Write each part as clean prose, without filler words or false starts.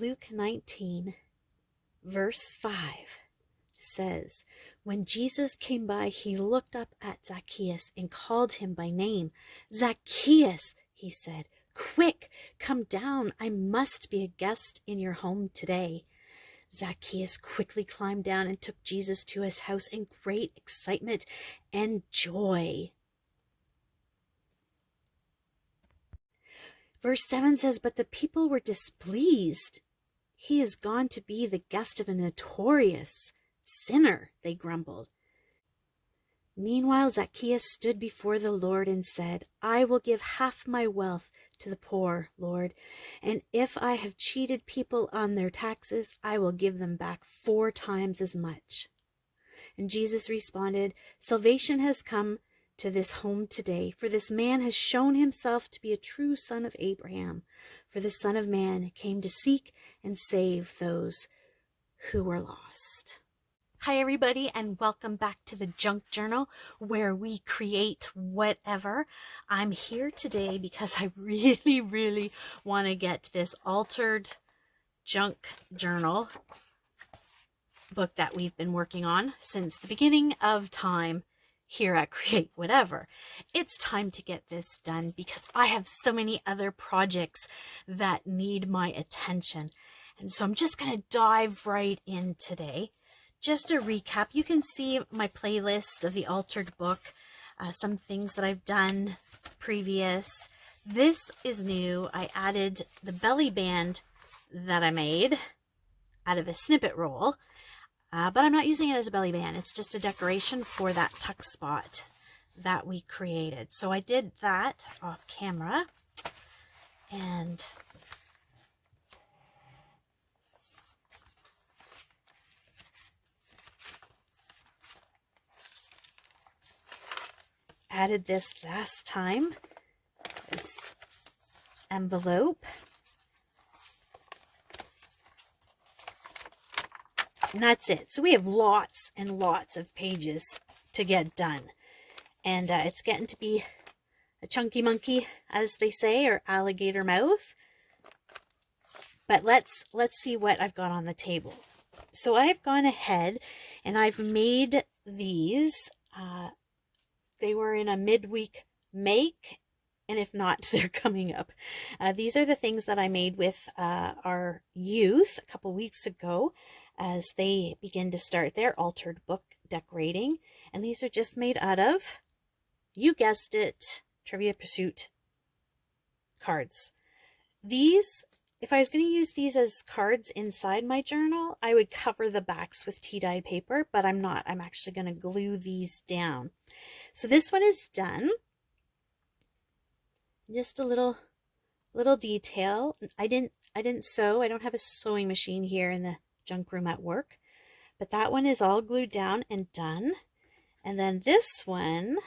Luke 19, verse 5 says, when Jesus came by, he looked up at Zacchaeus and called him by name. Zacchaeus, he said, quick, come down. I must be a guest in your home today. Zacchaeus quickly climbed down and took Jesus to his house in great excitement and joy. Verse 7 says, but the people were displeased. He is gone to be the guest of a notorious sinner, they grumbled. Meanwhile, Zacchaeus stood before the Lord and said, I will give half my wealth to the poor, Lord, and if I have cheated people on their taxes, I will give them back 4 times as much. And Jesus responded, salvation has come to this home today, for this man has shown himself to be a true son of Abraham. For the Son of Man came to seek and save those who were lost. Hi everybody, and welcome back to the Junk Journal, where we create whatever. I'm here today because I really want to get this altered junk journal book that we've been working on since the beginning of time here at Create Whatever. It's time to get this done because I have so many other projects that need my attention. And so I'm just going to dive right in today. Just a recap, you can see my playlist of the altered book, some things that I've done previous. This is new. I added the belly band that I made out of a snippet roll, but I'm not using it as a belly band. It's just a decoration for that tuck spot that we created. So I did that off camera, and added this last time, this envelope. And that's it. So we have lots and lots of pages to get done. And it's getting to be a chunky monkey, as they say, or alligator mouth. But let's see what I've got on the table. So I've gone ahead and I've made these. They were in a midweek make, and if not, they're coming up. These are the things that I made with our youth a couple weeks ago as they begin to start their altered book decorating. And these are just made out of, you guessed it, Trivia Pursuit cards. These, if I was going to use these as cards inside my journal, I would cover the backs with tea-dyed paper, but I'm not. I'm actually going to glue these down. So this one is done. Just a little detail. I didn't sew. I don't have a sewing machine here in the junk room at work. But that one is all glued down and done. And then this one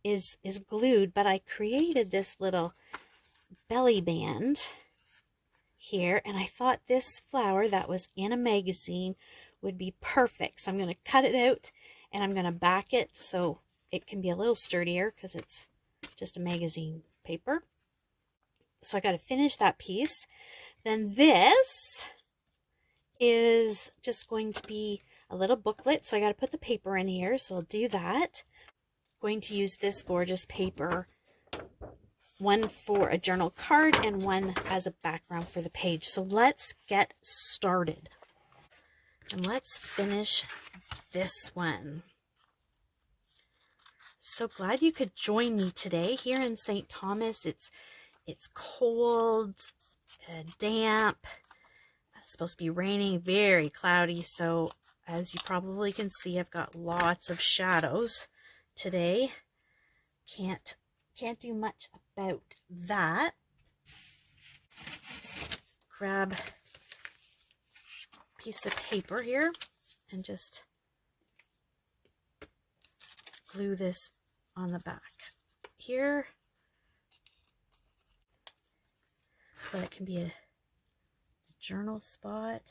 is glued, but I created this little belly band here, and I thought this flower that was in a magazine would be perfect. So I'm going to cut it out and I'm going to back it so it can be a little sturdier because it's just a magazine paper. So I got to finish that piece. Then this is just going to be a little booklet. So I got to put the paper in here. So I'll do that. I'm going to use this gorgeous paper, one for a journal card and one as a background for the page. So let's get started. And let's finish this one. So glad you could join me today here in St. Thomas. It's cold, damp. It's supposed to be raining, very cloudy. So as you probably can see, I've got lots of shadows today. Can't do much about that. Grab a piece of paper here and just glue this on the back here so it can be a journal spot.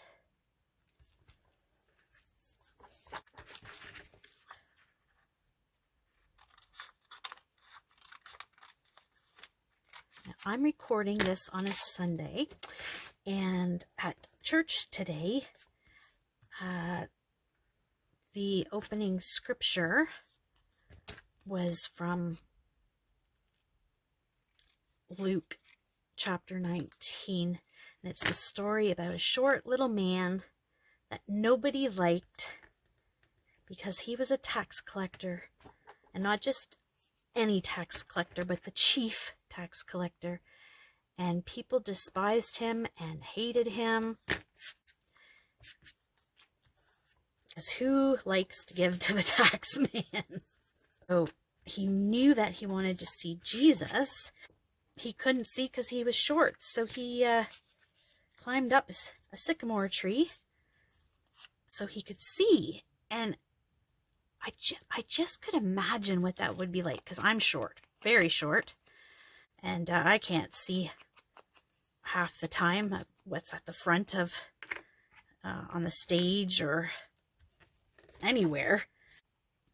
Now, I'm recording this on a Sunday, And at church today, the opening scripture was from Luke chapter 19. And it's the story about a short little man that nobody liked because he was a tax collector. And not just any tax collector, but the chief tax collector. And people despised him and hated him. Because who likes to give to the tax man? So he knew that he wanted to see Jesus. He couldn't see because he was short. So he climbed up a sycamore tree so he could see. And I just could imagine what that would be like, because I'm short, very short. And I can't see half the time what's at the front of on the stage or anywhere.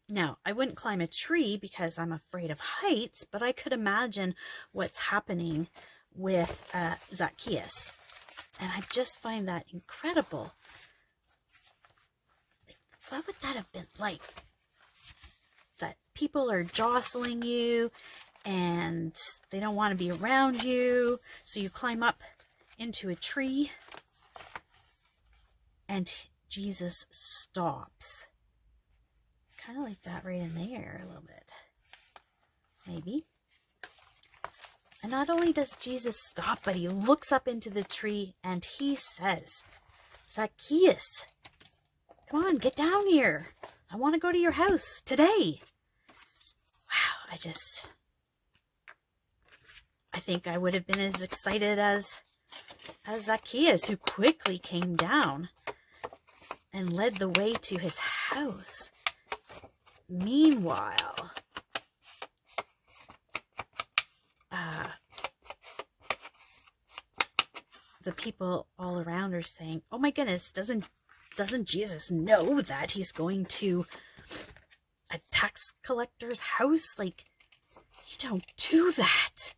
Now, I wouldn't climb a tree because I'm afraid of heights, but I could imagine what's happening with Zacchaeus. And I just find that incredible. Like, what would that have been like? That people are jostling you and they don't want to be around you. So you climb up into a tree and Jesus stops. Kind of like that right in there a little bit. Maybe. And not only does Jesus stop, but he looks up into the tree and he says, Zacchaeus, come on, get down here. I want to go to your house today. Wow, I think I would have been as excited as Zacchaeus, who quickly came down and led the way to his house. Meanwhile, the people all around are saying, oh my goodness, doesn't Jesus know that he's going to a tax collector's house? Like, you don't do that.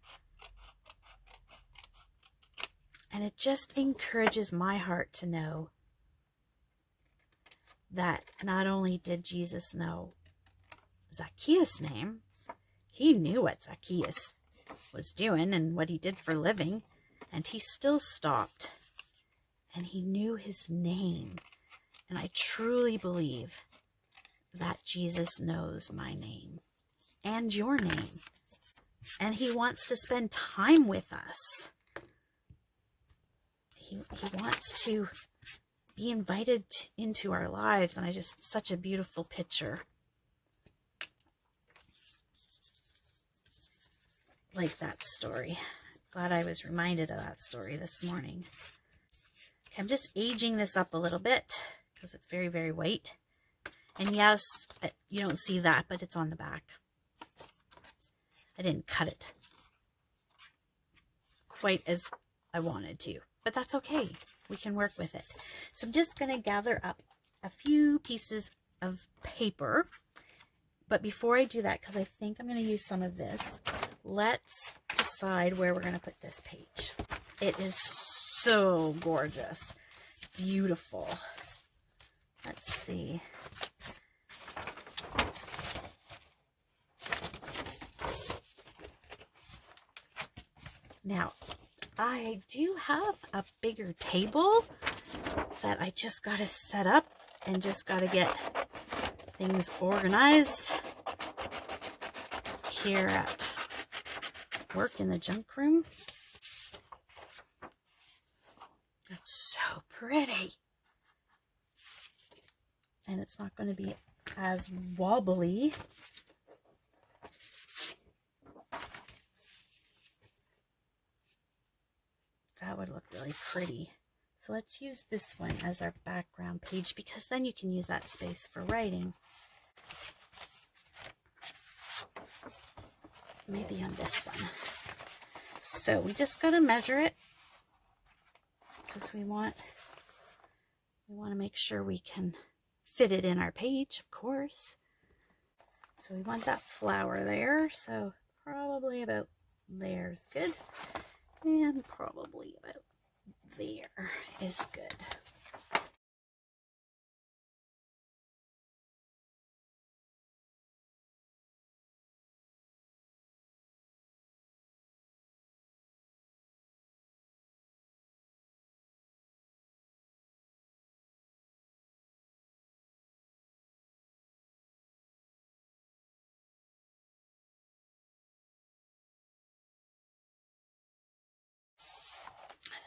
And it just encourages my heart to know that not only did Jesus know Zacchaeus' name, he knew what Zacchaeus was doing and what he did for a living, and he still stopped and he knew his name. And I truly believe that Jesus knows my name and your name, and he wants to spend time with us. He wants to be invited into our lives, and such a beautiful picture. Like that story. Glad I was reminded of that story this morning. Okay, I'm just aging this up a little bit because it's very, very white. And yes, you don't see that, but it's on the back. I didn't cut it quite as I wanted to, but that's okay. We can work with it. So I'm just going to gather up a few pieces of paper. But before I do that, because I think I'm going to use some of this, let's decide where we're going to put this page. It is so gorgeous. Beautiful. Let's see. Now, I do have a bigger table that I just got to set up and just got to get things organized here at work in the junk room. That's so pretty. And it's not going to be as wobbly. That would look really pretty. So let's use this one as our background page, because then you can use that space for writing. Maybe on this one. So we just got to measure it, because we want to make sure we can fit it in our page, of course. So we want that flower there, so probably about there is good. And probably about there is good.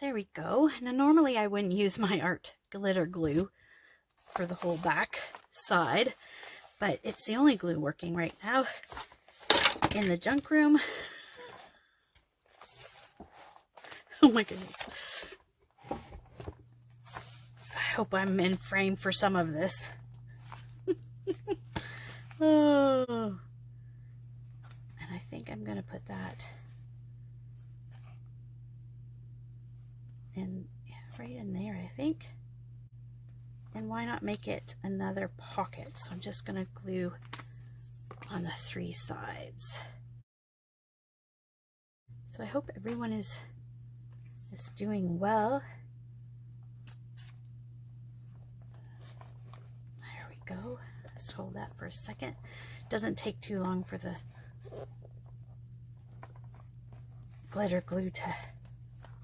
There we go. Now normally I wouldn't use my art glitter glue for the whole back side, but it's the only glue working right now in the junk room. Oh my goodness. I hope I'm in frame for some of this. Oh. And I think I'm going to put that in, yeah, right in there, I think. And why not make it another pocket? So I'm just going to glue on the 3 sides. So I hope everyone is doing well. There we go. Let's hold that for a second. Doesn't take too long for the glitter glue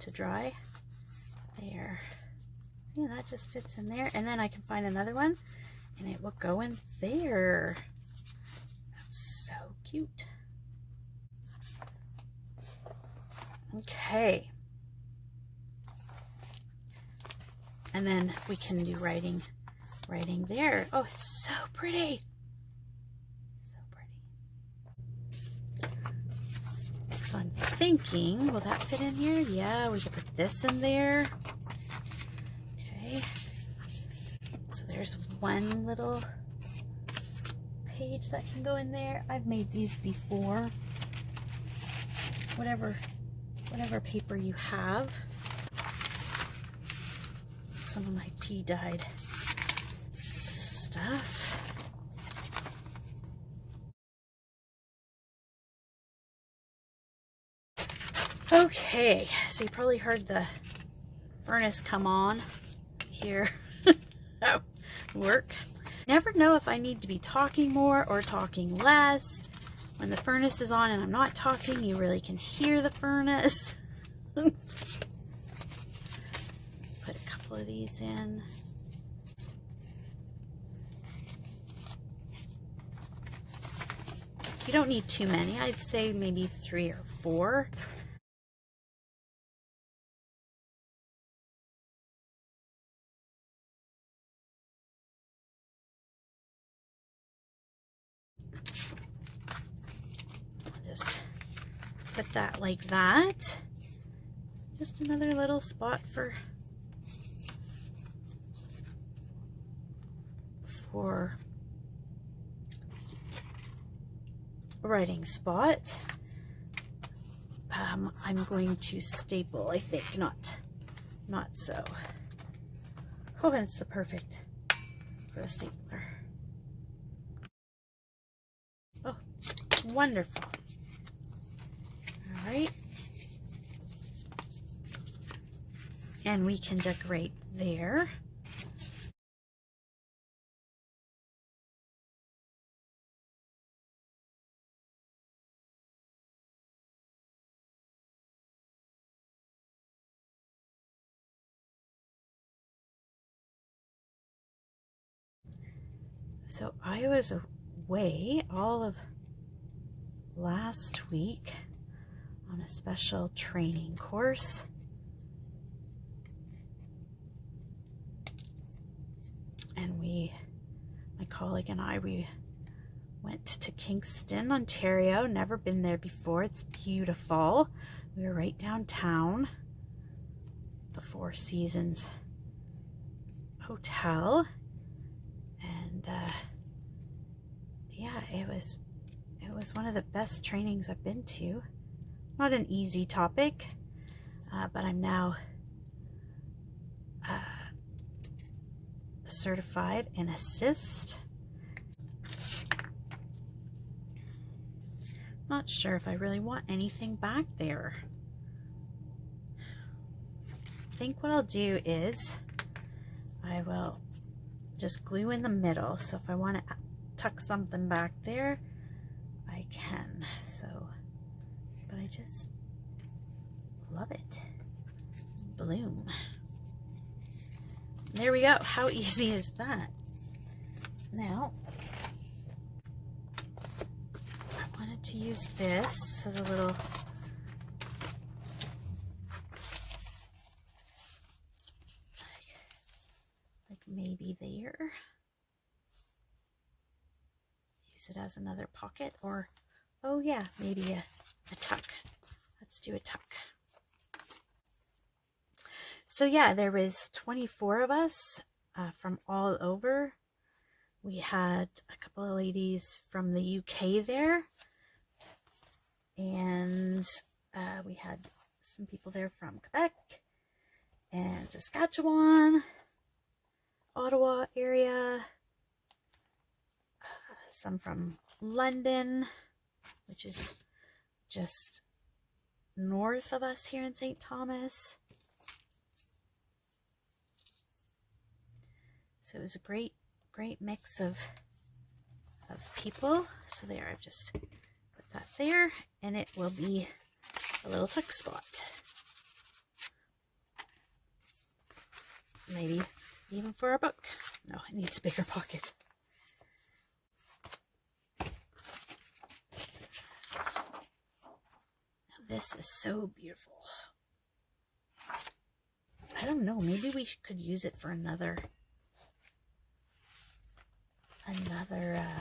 to dry. There. Yeah, that just fits in there. And then I can find another one and it will go in there. That's so cute. Okay. And then we can do writing there. Oh, it's so pretty. So pretty. So I'm thinking, will that fit in here? Yeah, we can put this in there. Okay. So there's one little page that can go in there. I've made these before. Whatever paper you have. Some of my tea dyed stuff. Okay, so you probably heard the furnace come on here. Work. Never know if I need to be talking more or talking less. When the furnace is on and I'm not talking, you really can hear the furnace. Put a couple of these in. You don't need too many. I'd say maybe 3 or 4. Just put that like that. Just another little spot for a writing spot. I'm going to staple, I think, not so. Oh, and it's the perfect for a stapler. Oh, wonderful. All right. And we can decorate there. So I was away all of last week on a special training course. And my colleague and I, we went to Kingston, Ontario. Never been there before. It's beautiful. We were right downtown, the Four Seasons Hotel. And yeah, it was one of the best trainings I've been to. Not an easy topic, but I'm now certified in assist. Not sure if I really want anything back there. think what I'll do is I will just glue in the middle. So if I want to tuck something back there, I can. So, but I just love it. Bloom. There we go. How easy is that? Now, I wanted to use this as a little like maybe there. Use it as another pocket, or oh yeah, maybe a tuck. Let's do a tuck. So yeah, there was 24 of us from all over. We had a couple of ladies from the UK there, and we had some people there from Quebec and Saskatchewan, Ottawa area, some from London, which is just north of us here in St. Thomas. So it was a great mix of people. So there, I've just put that there, and it will be a little tuck spot. Maybe even for a book. No, it needs a bigger pocket. Now this is so beautiful. I don't know, maybe we could use it for another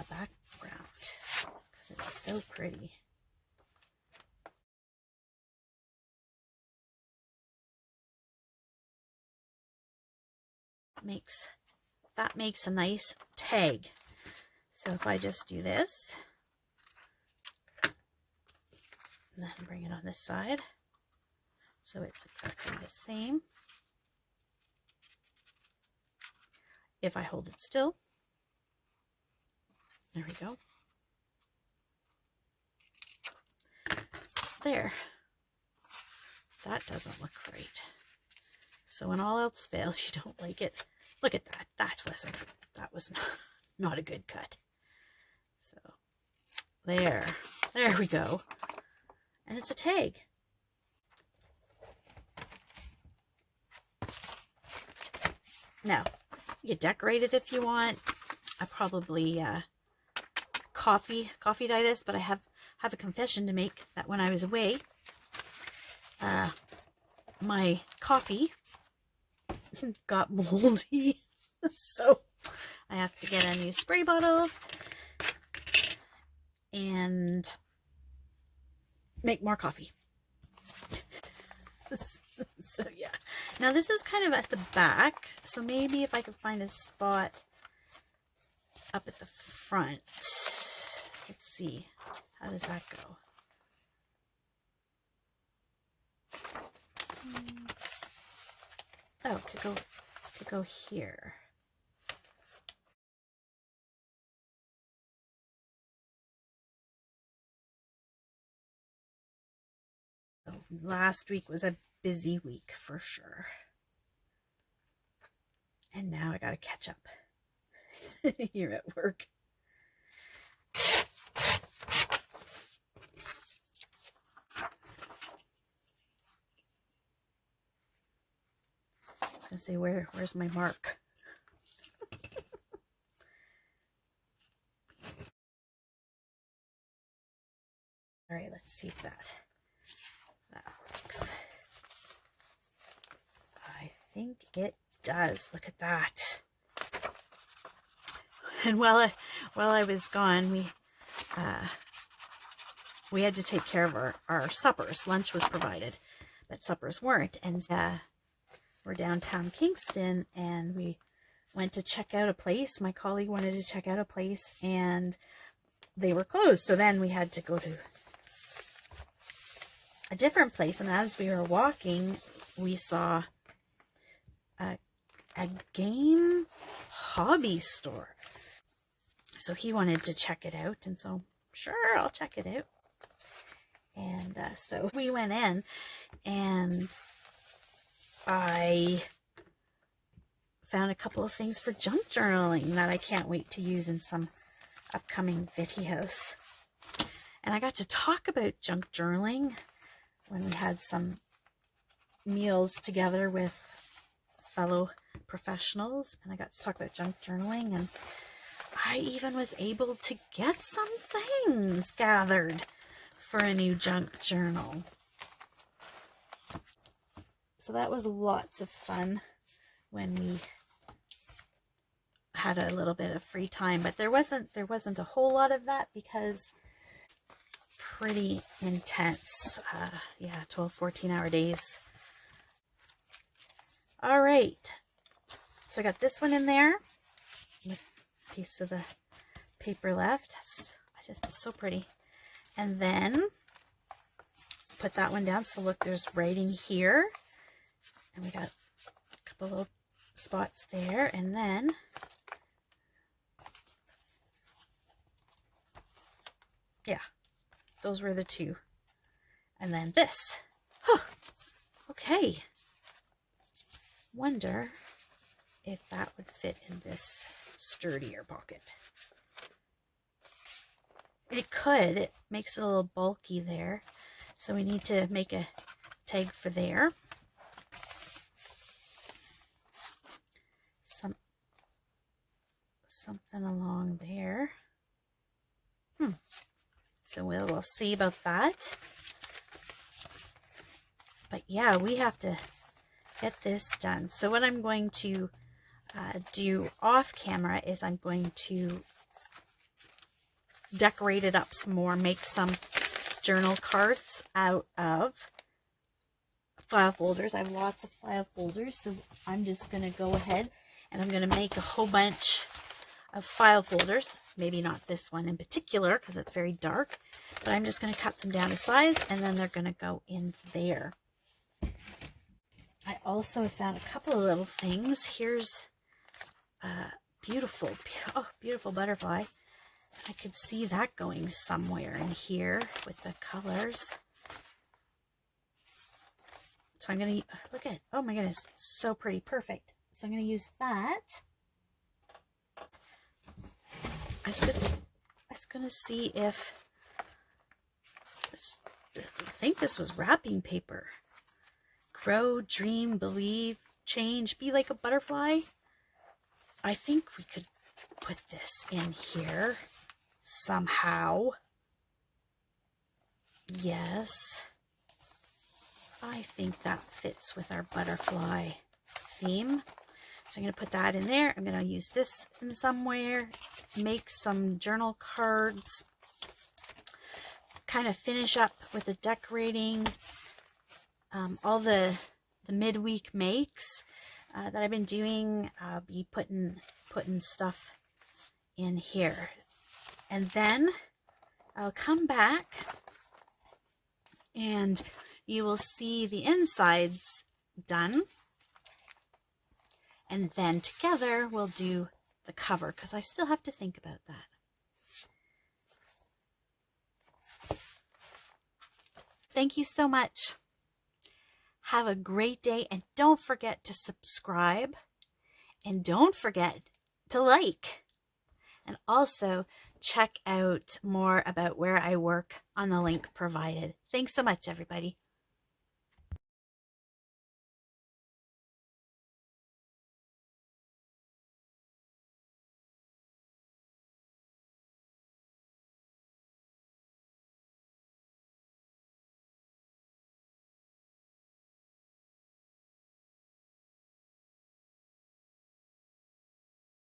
background, because it's so pretty. That makes a nice tag. So if I just do this and then bring it on this side, so it's exactly the same. If I hold it still, there we go. There. That doesn't look right. So when all else fails, you don't like it. Look at that. That was not a good cut. So there we go. And it's a tag. Now, you can decorate it if you want. I probably coffee dye this, but I have a confession to make that when I was away, my coffee got moldy, so I have to get a new spray bottle and make more coffee. So yeah, now this is kind of at the back, so maybe if I could find a spot up at the front. Let's see, how does that go? Oh, could go here. So last week was a busy week for sure. And now I gotta catch up here at work. I was gonna say, where's my mark? All right, let's see if that works. I think it does. Look at that. And while I was gone, we had to take care of our suppers. Lunch was provided, but suppers weren't. And we're downtown Kingston, and we went to check out a place. My colleague wanted to check out a place, and they were closed. So then we had to go to a different place. And as we were walking, we saw a game hobby store. So he wanted to check it out, and so sure, I'll check it out. And so we went in, and I found a couple of things for junk journaling that I can't wait to use in some upcoming videos. And I got to talk about junk journaling when we had some meals together with fellow professionals, and I got to talk about junk journaling, and I even was able to get some things gathered for a new junk journal. So that was lots of fun when we had a little bit of free time, but there wasn't a whole lot of that because pretty intense. 12-14 hour days. All right, so I got this one in there with a piece of the paper left. It's so pretty. And then put that one down. So look, there's writing here, and we got a couple little spots there, and then yeah, those were the two. And then this. Huh. Okay. Wonder if that would fit in this sturdier pocket. It could. It makes it a little bulky there. So we need to make a tag for there. Something along there. So we'll see about that. But yeah, we have to get this done. So what I'm going to do off camera is I'm going to decorate it up some more, make some journal cards out of file folders. I have lots of file folders, so I'm just going to go ahead and I'm going to make a whole bunch of file folders. Maybe not this one in particular because it's very dark, but I'm just going to cut them down to size, and then they're going to go in there. I also found a couple of little things. Here's a beautiful butterfly. I could see that going somewhere in here with the colors. So I'm going to, look at it. Oh my goodness, so pretty, perfect. So I'm going to use that. I was going to see if, I think this was wrapping paper. Grow, dream, believe, change, be like a butterfly. I think we could put this in here somehow. Yes. I think that fits with our butterfly theme. So I'm going to put that in there. I'm going to use this in somewhere, make some journal cards, kind of finish up with the decorating. All the midweek makes that I've been doing, I'll be putting stuff in here. And then I'll come back and you will see the insides done. And then together we'll do the cover because I still have to think about that. Thank you so much. Have a great day, and don't forget to subscribe, and don't forget to like, and also check out more about where I work on the link provided. Thanks so much, everybody.